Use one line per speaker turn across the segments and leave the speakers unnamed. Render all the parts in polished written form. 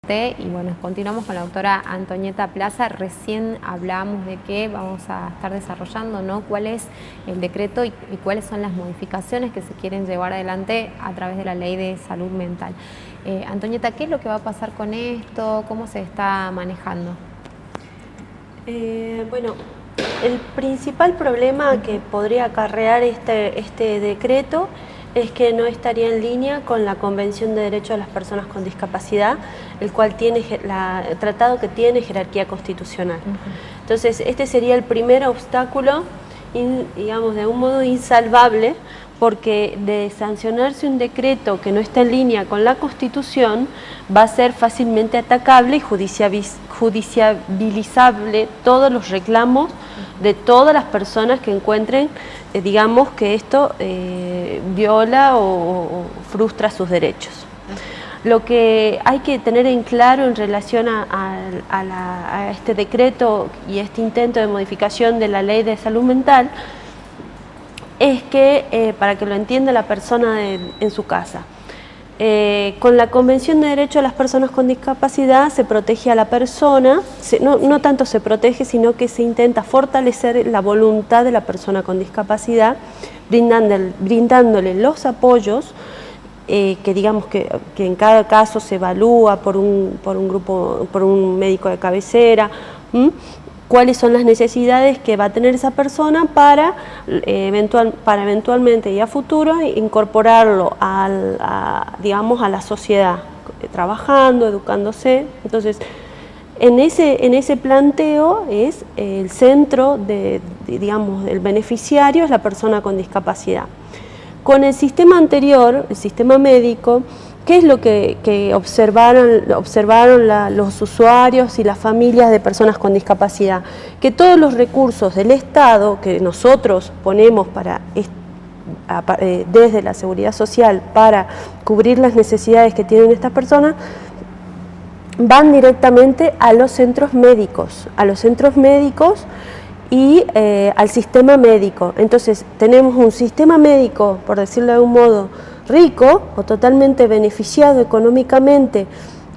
agradecerte. Y bueno, continuamos con la doctora Antonieta Plaza. Recién hablábamos de que vamos a estar desarrollando, ¿no?, cuál es el decreto y cuáles son las modificaciones que se quieren llevar adelante a través de la Ley de Salud Mental. Antonieta, ¿qué es lo que va a pasar con esto? ¿Cómo se está manejando?
Bueno, el principal problema que podría acarrear este decreto es que no estaría en línea con la Convención de Derechos de las Personas con Discapacidad, el cual tiene tratado que tiene jerarquía constitucional. Entonces, este sería el primer obstáculo, digamos, de un modo insalvable, porque de sancionarse un decreto que no está en línea con la Constitución, va a ser fácilmente atacable y judiciabilizable todos los reclamos de todas las personas que encuentren, digamos, que esto viola o frustra sus derechos. Lo que hay que tener en claro en relación a este decreto y este intento de modificación de la Ley de Salud Mental es que, para que lo entienda la persona en su casa, con la Convención de Derechos de las Personas con Discapacidad se protege a la persona, no tanto se protege, sino que se intenta fortalecer la voluntad de la persona con discapacidad, brindándole los apoyos que digamos que en cada caso se evalúa por un médico de cabecera, cuáles son las necesidades que va a tener esa persona para eventualmente y a futuro incorporarlo digamos, a la sociedad, trabajando, educándose. Entonces, en ese planteo es el centro digamos, del beneficiario es la persona con discapacidad. Con el sistema anterior, el sistema médico, ¿qué es lo que observaron los usuarios y las familias de personas con discapacidad? Que todos los recursos del Estado que nosotros ponemos desde la Seguridad Social para cubrir las necesidades que tienen estas personas, van directamente a los centros médicos, y al sistema médico. Entonces tenemos un sistema médico, por decirlo de algún modo, rico o totalmente beneficiado económicamente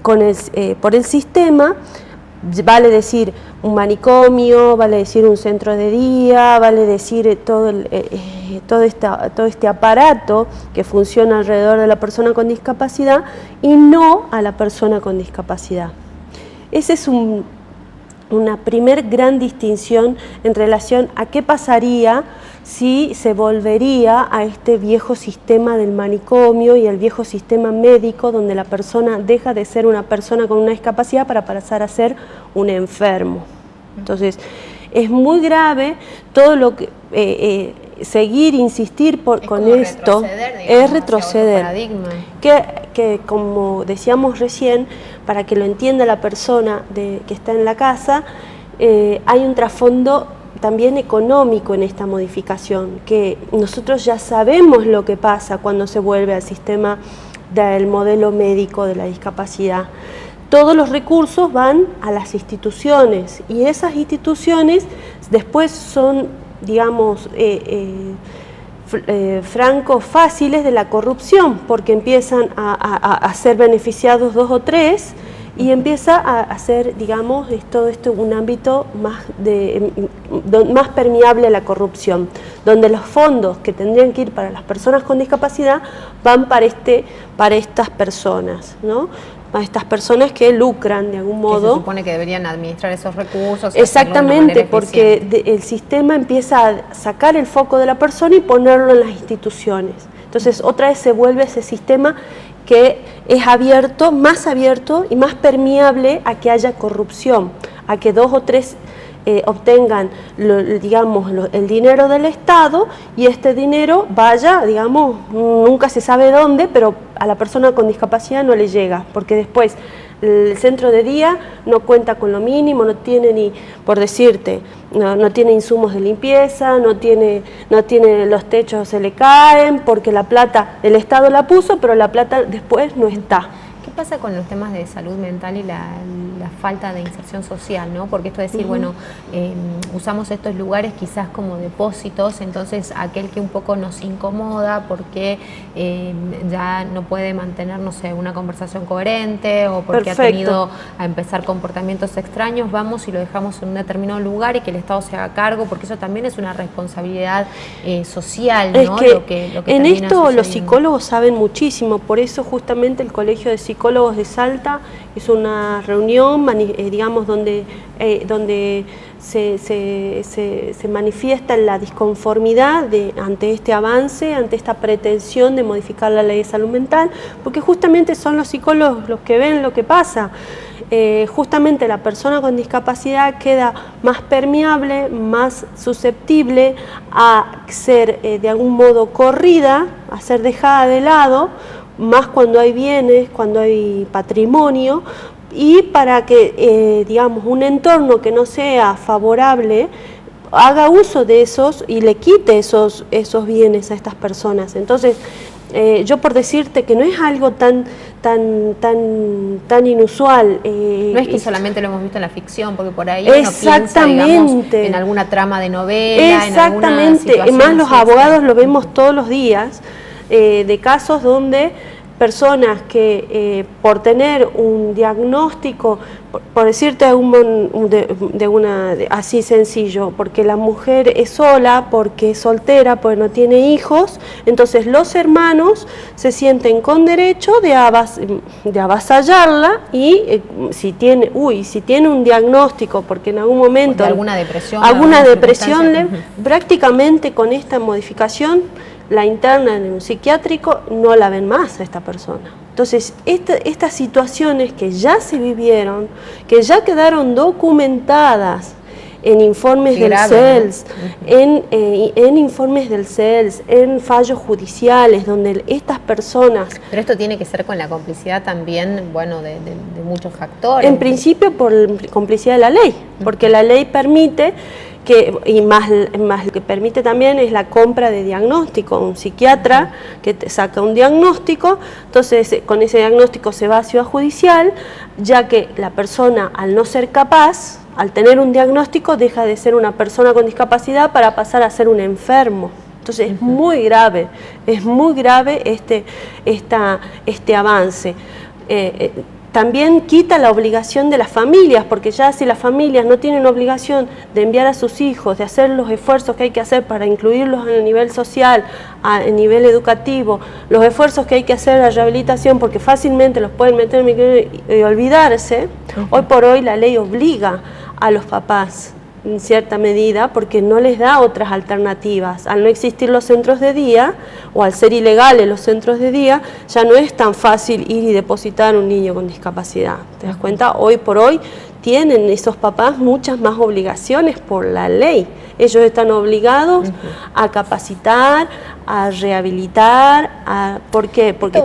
por el sistema, vale decir un manicomio, vale decir un centro de día, vale decir todo este aparato que funciona alrededor de la persona con discapacidad y no a la persona con discapacidad. Ese es una primer gran distinción en relación a qué pasaría si se volvería a este viejo sistema del manicomio y el viejo sistema médico donde la persona deja de ser una persona con una discapacidad para pasar a ser un enfermo. Entonces, es muy grave todo lo que insistir con esto, es retroceder. Que como decíamos recién, para que lo entienda la persona que está en la casa, hay un trasfondo también económico en esta modificación, que nosotros ya sabemos lo que pasa cuando se vuelve al sistema del modelo médico de la discapacidad. Todos los recursos van a las instituciones y esas instituciones después son, digamos, francos fáciles de la corrupción, porque empiezan a ser beneficiados 2 o 3 y empieza a ser, digamos, todo esto un ámbito más permeable a la corrupción, donde los fondos que tendrían que ir para las personas con discapacidad van para estas personas, ¿no? A estas personas que lucran de algún modo.
Que se supone que deberían administrar esos recursos.
Exactamente, porque el sistema empieza a sacar el foco de la persona y ponerlo en las instituciones. Entonces, otra vez se vuelve ese sistema que es más abierto y más permeable a que haya corrupción, a que 2 o 3 obtengan, digamos, el dinero del Estado y este dinero vaya, digamos, nunca se sabe dónde, pero a la persona con discapacidad no le llega, porque después el centro de día no cuenta con lo mínimo, no tiene ni, por decirte, no tiene insumos de limpieza, no tiene los techos, se le caen, porque la plata, el Estado la puso, pero la plata después no está.
¿Qué pasa con los temas de salud mental y la falta de inserción social, ¿no? Porque esto de decir, bueno, usamos estos lugares quizás como depósitos, entonces aquel que un poco nos incomoda porque ya no puede mantener, no sé, una conversación coherente o porque ha tenido a empezar comportamientos extraños, vamos y lo dejamos en un determinado lugar y que el Estado se haga cargo, porque eso también es una responsabilidad social, ¿no?
Es que,
lo que
en esto los psicólogos saben muchísimo, por eso justamente el Colegio de Psicólogos de Salta es una reunión, digamos, donde se manifiesta la disconformidad ante este avance, ante esta pretensión de modificar la ley de salud mental, porque justamente son los psicólogos los que ven lo que pasa. Justamente la persona con discapacidad queda más permeable, más susceptible a ser de algún modo corrida, a ser dejada de lado, más cuando hay bienes, cuando hay patrimonio, y para que, digamos, un entorno que no sea favorable haga uso de esos y le quite esos bienes a estas personas. Entonces, yo por decirte que no es algo tan inusual.
No es que solamente lo hemos visto en la ficción, porque por ahí uno piensa, digamos, en alguna trama de novela,
exactamente,
en alguna situación.
Más los abogados lo vemos todos los días, de casos donde personas que por tener un diagnóstico, por decirte así sencillo, porque la mujer es sola, porque es soltera, porque no tiene hijos, entonces los hermanos se sienten con derecho de avasallarla y si tiene un diagnóstico, porque en algún momento
alguna depresión,
prácticamente con esta modificación la interna en un psiquiátrico, no la ven más a esta persona. Entonces, estas situaciones que ya se vivieron, que ya quedaron documentadas en informes del CELS, en informes del CELS, en fallos judiciales, donde estas personas...
Pero esto tiene que ser con la complicidad también, bueno, de muchos factores.
En principio por complicidad de la ley, porque la ley permite más lo que permite también es la compra de diagnóstico, un psiquiatra que te saca un diagnóstico, entonces con ese diagnóstico se va a Ciudad Judicial, ya que la persona al no ser capaz, al tener un diagnóstico, deja de ser una persona con discapacidad para pasar a ser un enfermo. Entonces es muy grave este avance. También quita la obligación de las familias, porque ya si las familias no tienen obligación de enviar a sus hijos, de hacer los esfuerzos que hay que hacer para incluirlos en el nivel social, en nivel educativo, los esfuerzos que hay que hacer en la rehabilitación, porque fácilmente los pueden meter en micro y olvidarse, hoy por hoy la ley obliga a los papás en cierta medida, porque no les da otras alternativas. Al no existir los centros de día, o al ser ilegales los centros de día, ya no es tan fácil ir y depositar a un niño con discapacidad. ¿Te das cuenta? Hoy por hoy tienen esos papás muchas más obligaciones por la ley. Ellos están obligados a capacitar, a rehabilitar, ¿por qué? Porque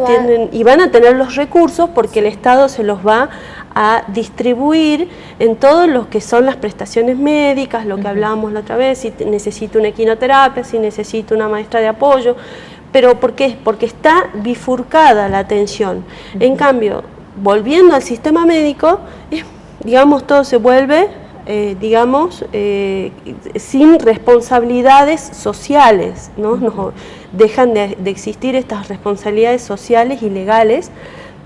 van a tener los recursos, porque el Estado se los va a distribuir en todo lo que son las prestaciones médicas, lo que hablábamos la otra vez, si necesito una equinoterapia, si necesito una maestra de apoyo, pero ¿por qué? Porque está bifurcada la atención. En cambio, volviendo al sistema médico, digamos, todo se vuelve, sin responsabilidades sociales, ¿no? Dejan de existir estas responsabilidades sociales y legales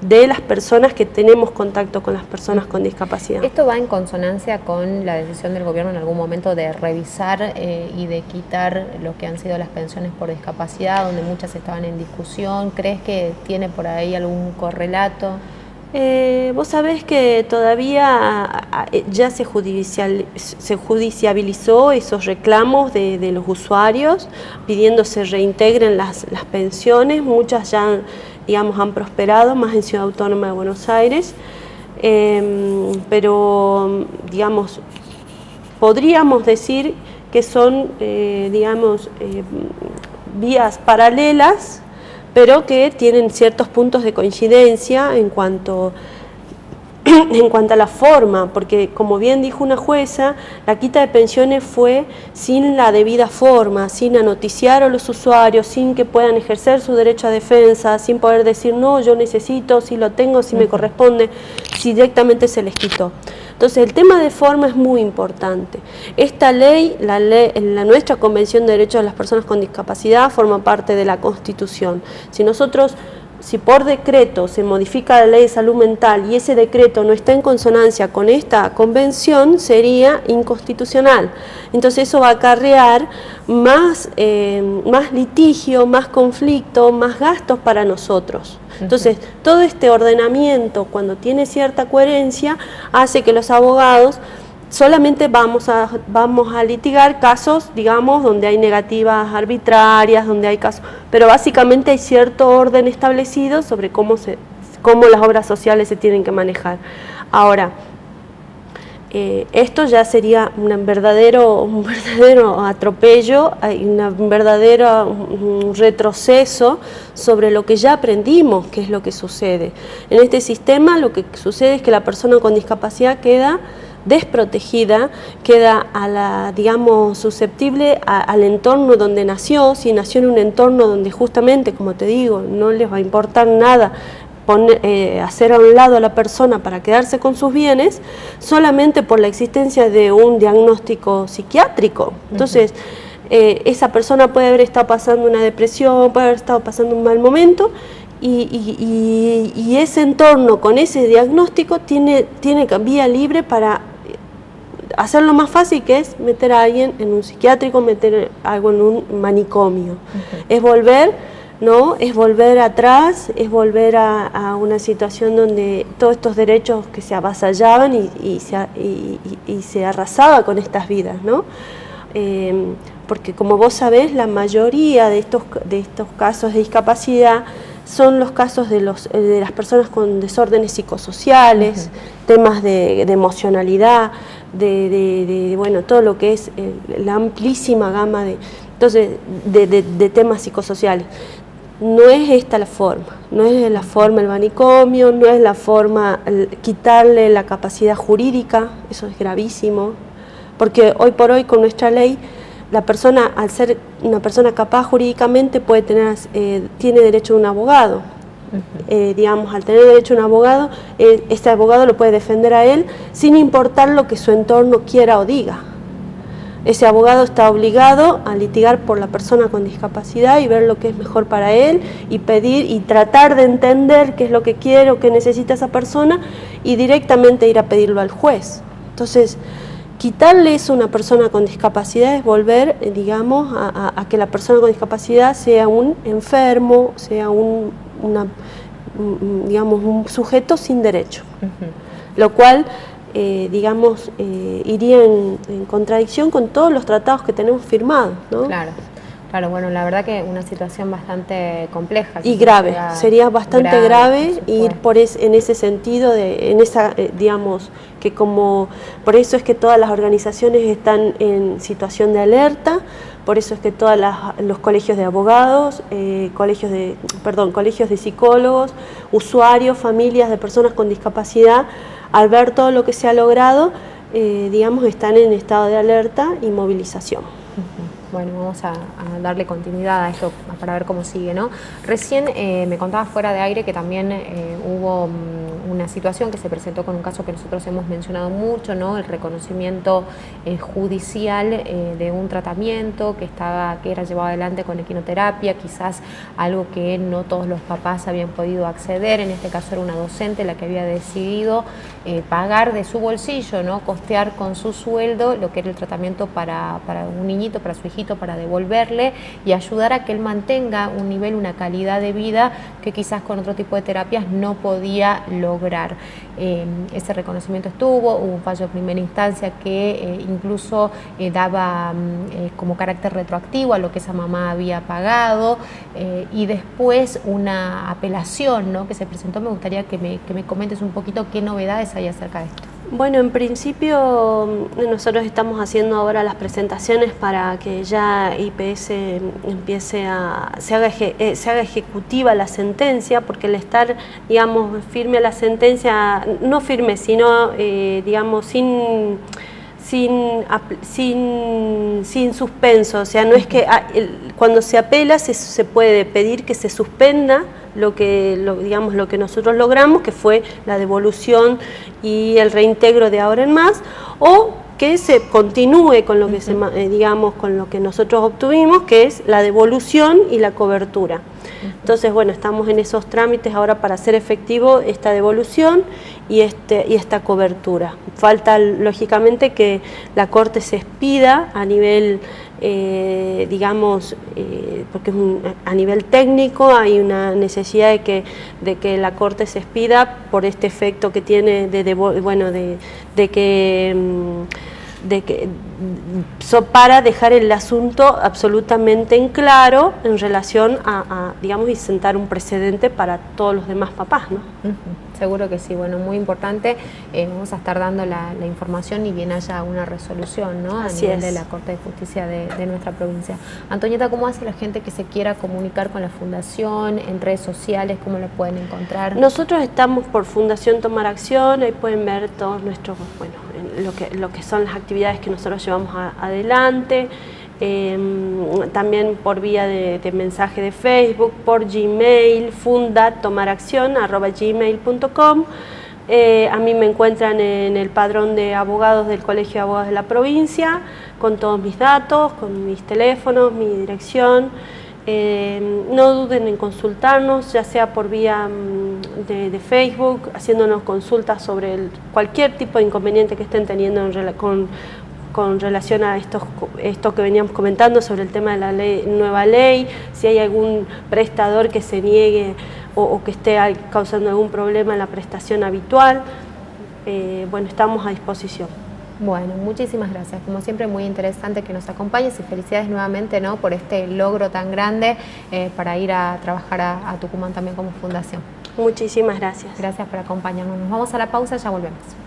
de las personas que tenemos contacto con las personas con discapacidad.
¿Esto va en consonancia con la decisión del gobierno en algún momento de revisar y de quitar lo que han sido las pensiones por discapacidad, donde muchas estaban en discusión? ¿Crees que tiene por ahí algún correlato?
Vos sabés que todavía ya se judiciabilizó esos reclamos de los usuarios pidiendo se reintegren las pensiones, muchas ya han prosperado, más en Ciudad Autónoma de Buenos Aires, pero podríamos decir que son vías paralelas, pero que tienen ciertos puntos de coincidencia en cuanto en cuanto a la forma, porque como bien dijo una jueza, la quita de pensiones fue sin la debida forma, sin anoticiar a los usuarios, sin que puedan ejercer su derecho a defensa, sin poder decir no, yo necesito, si lo tengo, si me corresponde, si directamente se les quitó. Entonces el tema de forma es muy importante. Esta ley, nuestra Convención de Derechos de las Personas con Discapacidad forma parte de la Constitución. Si por decreto se modifica la ley de salud mental y ese decreto no está en consonancia con esta convención, sería inconstitucional. Entonces eso va a acarrear más litigio, más conflicto, más gastos para nosotros. Entonces todo este ordenamiento, cuando tiene cierta coherencia, hace que los abogados solamente vamos a litigar casos, digamos, donde hay negativas arbitrarias, donde hay casos, pero básicamente hay cierto orden establecido sobre cómo las obras sociales se tienen que manejar. Ahora, esto ya sería un verdadero atropello, un verdadero retroceso sobre lo que ya aprendimos, que es lo que sucede. En este sistema lo que sucede es que la persona con discapacidad queda desprotegida, queda susceptible al entorno donde nació. Si nació en un entorno donde justamente, como te digo, no les va a importar nada hacer a un lado a la persona para quedarse con sus bienes, solamente por la existencia de un diagnóstico psiquiátrico. Entonces, esa persona puede haber estado pasando una depresión, puede haber estado pasando un mal momento, y ese entorno con ese diagnóstico tiene vía libre para hacerlo más fácil, que es meter a alguien en un psiquiátrico, meter algo en un manicomio. Es volver, ¿no? Es volver atrás, es volver a una situación donde todos estos derechos que se avasallaban y se arrasaba con estas vidas, ¿no? Porque como vos sabés, la mayoría de estos casos de discapacidad son los casos de las personas con desórdenes psicosociales, temas de emocionalidad, bueno, todo lo que es la amplísima gama de temas psicosociales. No es esta la forma, no es la forma el manicomio, no es la forma quitarle la capacidad jurídica, eso es gravísimo, porque hoy por hoy con nuestra ley, la persona, al ser una persona capaz jurídicamente, tiene derecho a un abogado. Al tener derecho a un abogado, este abogado lo puede defender a él sin importar lo que su entorno quiera o diga. Ese abogado está obligado a litigar por la persona con discapacidad y ver lo que es mejor para él y pedir y tratar de entender qué es lo que quiere o qué necesita esa persona y directamente ir a pedirlo al juez. Entonces, quitarle eso a una persona con discapacidad es volver, a que la persona con discapacidad sea un enfermo, sea un sujeto sin derecho, lo cual, iría en contradicción con todos los tratados que tenemos firmados, ¿no?
Claro, bueno, la verdad que una situación bastante compleja.
Y grave, sería bastante grave ir en ese sentido, por eso es que todas las organizaciones están en situación de alerta, por eso es que todos los colegios de abogados, colegios de psicólogos, usuarios, familias de personas con discapacidad, al ver todo lo que se ha logrado, están en estado de alerta y movilización.
Bueno, vamos a darle continuidad a esto para ver cómo sigue, ¿no? Recién me contabas fuera de aire que también hubo una situación que se presentó con un caso que nosotros hemos mencionado mucho, ¿no? El reconocimiento judicial de un tratamiento que era llevado adelante con equinoterapia, quizás algo que no todos los papás habían podido acceder. En este caso era una docente la que había decidido pagar de su bolsillo, ¿no? Costear con su sueldo lo que era el tratamiento para un niñito, para su hijito, para devolverle y ayudar a que él mantenga un nivel, una calidad de vida que quizás con otro tipo de terapias no podía lograr. Ese reconocimiento hubo un fallo de primera instancia que incluso daba como carácter retroactivo a lo que esa mamá había pagado, y después una apelación, ¿no?, que se presentó. Me gustaría que me comentes un poquito qué novedades hay acerca de esto.
Bueno, en principio nosotros estamos haciendo ahora las presentaciones para que ya IPS empiece se haga ejecutiva la sentencia, porque el estar, digamos, firme a la sentencia, no firme, sino, digamos, sin suspenso, o sea, no es que cuando se apela se puede pedir que se suspenda lo que nosotros logramos, que fue la devolución y el reintegro de ahora en más, o que se continúe con lo que con lo que nosotros obtuvimos, que es la devolución y la cobertura. Entonces, bueno, estamos en esos trámites ahora para hacer efectivo esta devolución y esta cobertura. Falta, lógicamente, que la Corte se expida a nivel, porque a nivel técnico hay una necesidad de que la Corte se expida por este efecto que tiene para dejar el asunto absolutamente en claro en relación digamos, y sentar un precedente para todos los demás papás, ¿no?
Seguro que sí, bueno, muy importante. Vamos a estar dando la información y bien haya una resolución, ¿no? A nivel de la Corte de Justicia de nuestra provincia. Antonieta, ¿cómo hace la gente que se quiera comunicar con la Fundación, en redes sociales, cómo lo pueden encontrar?
Nosotros estamos por Fundación Tomar Acción, ahí pueden ver todos nuestros, bueno, lo que son las actividades que nosotros llevamos adelante. También por vía de mensaje de Facebook, por Gmail, fundatomaraction@gmail.com. A mí me encuentran en el padrón de abogados del Colegio de Abogados de la provincia, con todos mis datos, con mis teléfonos, mi dirección. No duden en consultarnos, ya sea por vía de Facebook, haciéndonos consultas sobre cualquier tipo de inconveniente que estén teniendo con relación a esto que veníamos comentando sobre el tema de la nueva ley, si hay algún prestador que se niegue o que esté causando algún problema en la prestación habitual, bueno, estamos a disposición.
Bueno, muchísimas gracias. Como siempre, muy interesante que nos acompañes y felicidades nuevamente, ¿no?, por este logro tan grande para ir a trabajar a Tucumán también como fundación.
Muchísimas gracias.
Gracias por acompañarnos. Nos vamos a la pausa, ya volvemos.